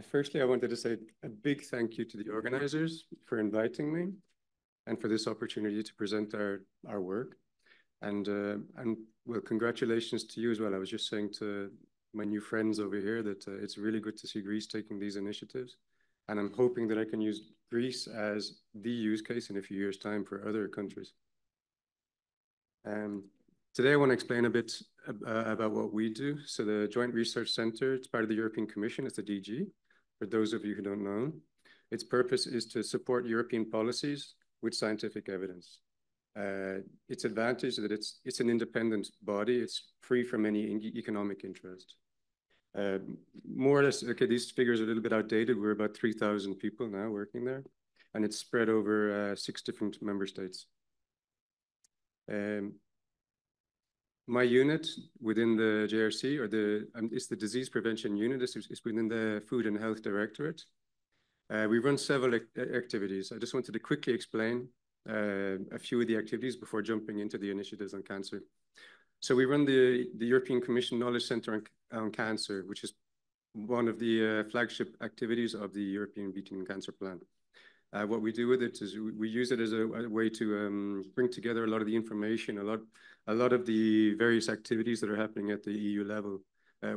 Firstly, I wanted to say a big thank you to the organizers for inviting me and for this opportunity to present our work. And well, congratulations to you as well. I was just saying to my new friends over here that it's really good to see Greece taking these initiatives. And I'm hoping that I can use Greece as the use case in a few years' time for other countries. Today, I want to explain a bit about what we do. So the Joint Research Center, it's part of the European Commission, it's the DG, for those of you who don't know. Its purpose is to support European policies with scientific evidence. Its advantage is that it's an independent body. It's free from any economic interest. More or less, okay, these figures are a little bit outdated. We're about 3,000 people now working there, and it's spread over 6 different member states. My unit within the JRC, or it's the disease prevention unit, is within the Food and Health Directorate. We run several activities. I just wanted to quickly explain a few of the activities before jumping into the initiatives on cancer. So we run the European Commission Knowledge Center on Cancer, which is one of the flagship activities of the European Beating Cancer Plan. What we do with it is we use it as a way to bring together a lot of the information, a lot of the various activities that are happening at the EU level.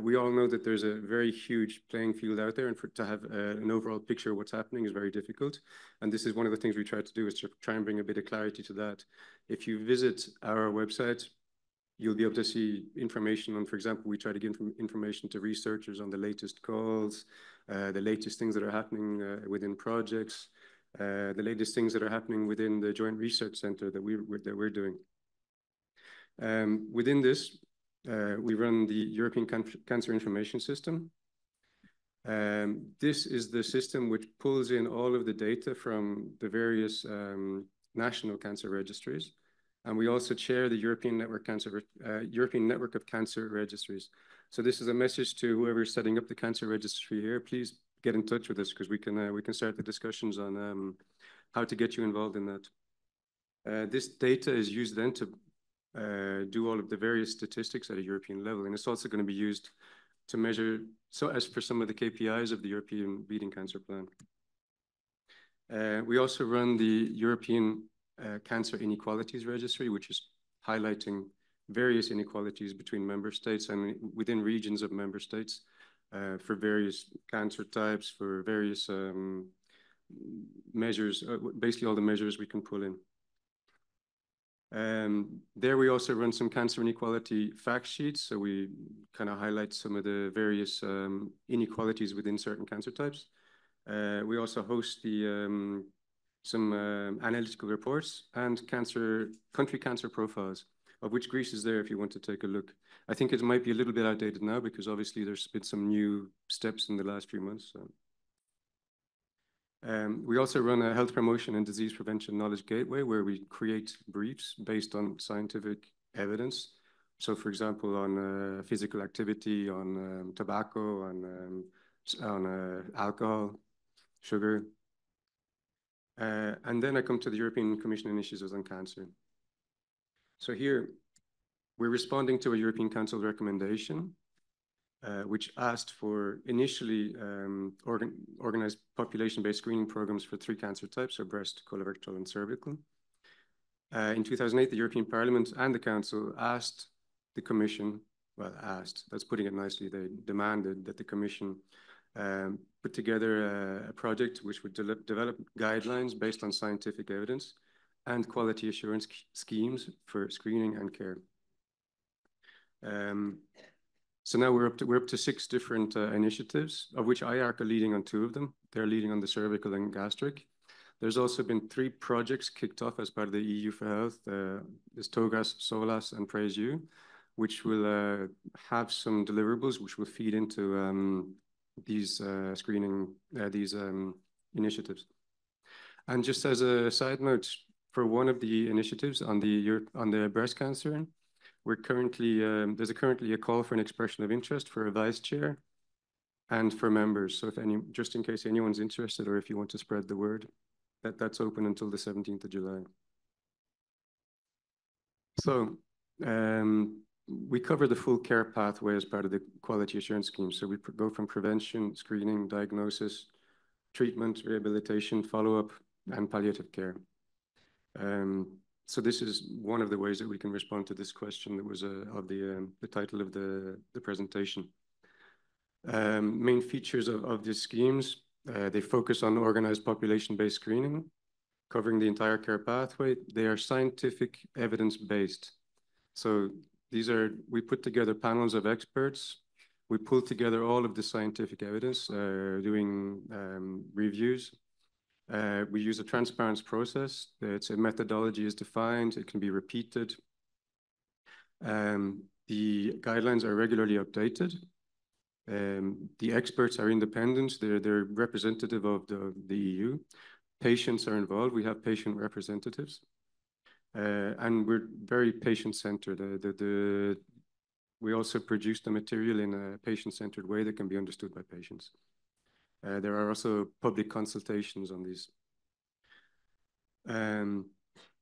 We all know that there's a very huge playing field out there, and to have an overall picture of what's happening is very difficult. And this is one of the things we try to do, is to try and bring a bit of clarity to that. If you visit our website, you'll be able to see information on, for example, we try to give information to researchers on the latest calls, the latest things that are happening within projects, the latest things that are happening within the Joint Research Center that we're doing. Within this, we run the European Cancer Information System. This is the system which pulls in all of the data from the various national cancer registries. And we also chair the European Network of Cancer Registries. So this is a message to whoever's setting up the cancer registry here. Please get in touch with us, because we can start the discussions on how to get you involved in that. This data is used then to do all of the various statistics at a European level, and it's also going to be used to measure, so as for some of the KPIs of the European Beating Cancer Plan. We also run the European Cancer Inequalities Registry, which is highlighting various inequalities between member states and within regions of member states for various cancer types, for various measures, basically all the measures we can pull in. There we also run some cancer inequality fact sheets. So we kind of highlight some of the various inequalities within certain cancer types. We also host some analytical reports and country cancer profiles, of which Greece is there if you want to take a look. I think it might be a little bit outdated now, because obviously there's been some new steps in the last few months. So. We also run a health promotion and disease prevention knowledge gateway, where we create briefs based on scientific evidence. So, for example, on physical activity, on tobacco, on alcohol, sugar. And then I come to the European Commission initiatives on cancer. So here, we're responding to a European Council recommendation, which asked for initially organized population-based screening programs for 3 cancer types, so breast, colorectal, and cervical. In 2008, the European Parliament and the Council asked the Commission, well, that's putting it nicely, they demanded that the Commission put together a project which would develop guidelines based on scientific evidence and quality assurance schemes for screening and care. So now we're up to 6 different initiatives, of which IARC are leading on 2 of them. They're leading on the cervical and gastric. There's also been 3 projects kicked off as part of the EU for Health. There's TOGAS, SOLAS, and PRAISE-U, which will have some deliverables which will feed into these initiatives. And just as a side note, for one of the initiatives on the breast cancer, we're currently there's currently a call for an expression of interest for a vice chair and for members. So just in case anyone's interested, or if you want to spread the word, that's open until the 17th of July. So we cover the full care pathway as part of the quality assurance scheme. So we go from prevention, screening, diagnosis, treatment, rehabilitation, follow-up, and palliative care. So this is one of the ways that we can respond to this question that was of the title of the presentation. Main features of these schemes, they focus on organized population-based screening, covering the entire care pathway. They are scientific evidence-based. So we put together panels of experts. We pull together all of the scientific evidence, doing reviews. We use a transparency process. It's a methodology is defined. It can be repeated. The guidelines are regularly updated. The experts are independent. They're representative of the EU. Patients are involved. We have patient representatives. And we're very patient-centered. We also produce the material in a patient-centered way that can be understood by patients. There are also public consultations on these.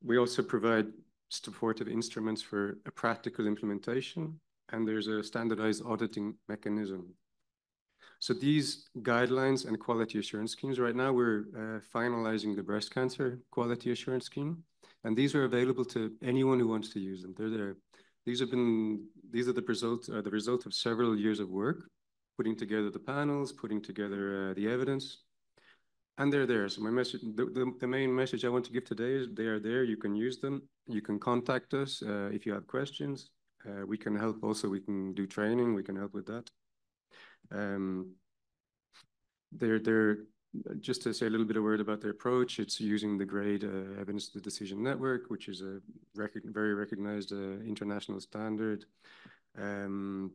We also provide supportive instruments for a practical implementation, and there's a standardized auditing mechanism. So these guidelines and quality assurance schemes, right now we're finalizing the breast cancer quality assurance scheme, and these are available to anyone who wants to use them. They're there. These are the result of several years of work, putting together the panels, putting together the evidence, and they're there. So my message, the main message I want to give today is they are there. You can use them. You can contact us if you have questions. We can help also. We can do training. We can help with that. They're just to say a little bit of word about their approach. It's using the GRADE Evidence to Decision Network, which is a very recognized international standard. Plain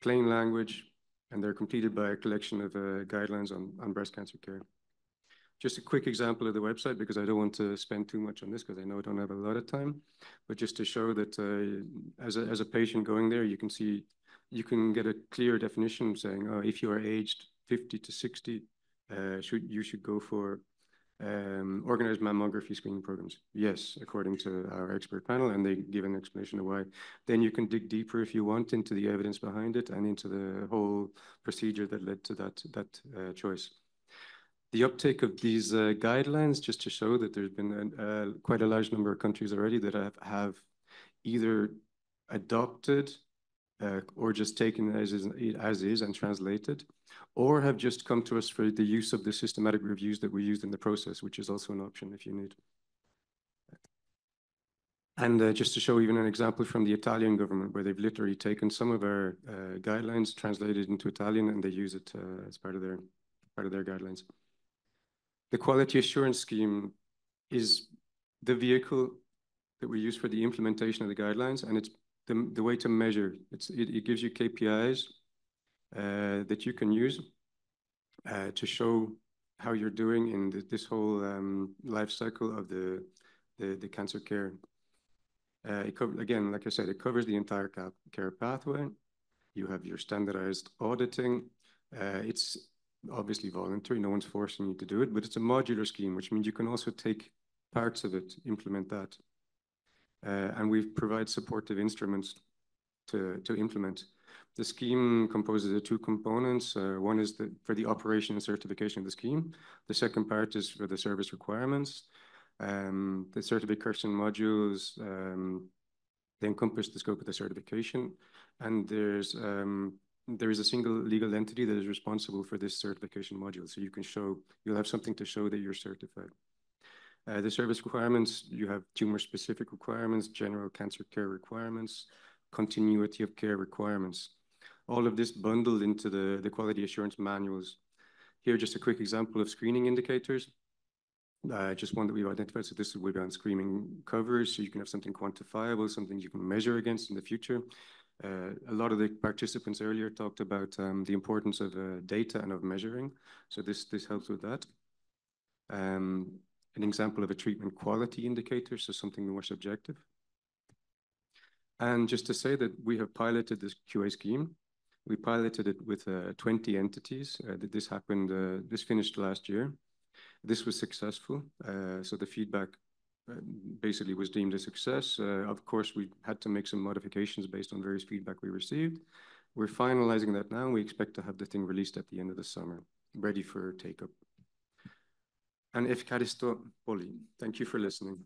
language, and they're completed by a collection of guidelines on breast cancer care. Just a quick example of the website, because I don't want to spend too much on this, because I know I don't have a lot of time, but just to show that as a patient going there, you can see, you can get a clear definition saying, oh, if you are aged 50 to 60, you should go for organized mammography screening programs. Yes, according to our expert panel, and they give an explanation of why. Then you can dig deeper if you want into the evidence behind it and into the whole procedure that led to that choice. The uptake of these guidelines, just to show that there's been quite a large number of countries already that have either adopted or just taken as is and translated, or have just come to us for the use of the systematic reviews that we used in the process, which is also an option if you need. And just to show even an example from the Italian government, where they've literally taken some of our guidelines, translated into Italian, and they use it as part of their guidelines. The quality assurance scheme is the vehicle that we use for the implementation of the guidelines, and it's the way to measure. It gives you KPIs that you can use to show how you're doing in this whole life cycle of the cancer care. Again, like I said, it covers the entire care pathway. You have your standardized auditing. It's obviously voluntary. No one's forcing you to do it, but it's a modular scheme, which means you can also take parts of it, implement that. And we provide supportive instruments to implement. The scheme composes of two components. One is for the operation and certification of the scheme. The second part is for the service requirements. The certification modules, they encompass the scope of the certification. And there is a single legal entity that is responsible for this certification module. So you'll have something to show that you're certified. The service requirements, you have tumor-specific requirements, general cancer care requirements, continuity of care requirements. All of this bundled into the quality assurance manuals. Here, just a quick example of screening indicators. Just one that we've identified. So this would be on screening covers, so you can have something quantifiable, something you can measure against in the future. A lot of the participants earlier talked about the importance of data and of measuring. So this helps with that. An example of a treatment quality indicator, so something more subjective. And just to say that we have piloted this QA scheme. We piloted it with 20 entities. This finished last year. This was successful. So the feedback basically was deemed a success. Of course, we had to make some modifications based on various feedback we received. We're finalizing that now, and we expect to have the thing released at the end of the summer, ready for take-up. And efkaristo poli. Thank you for listening.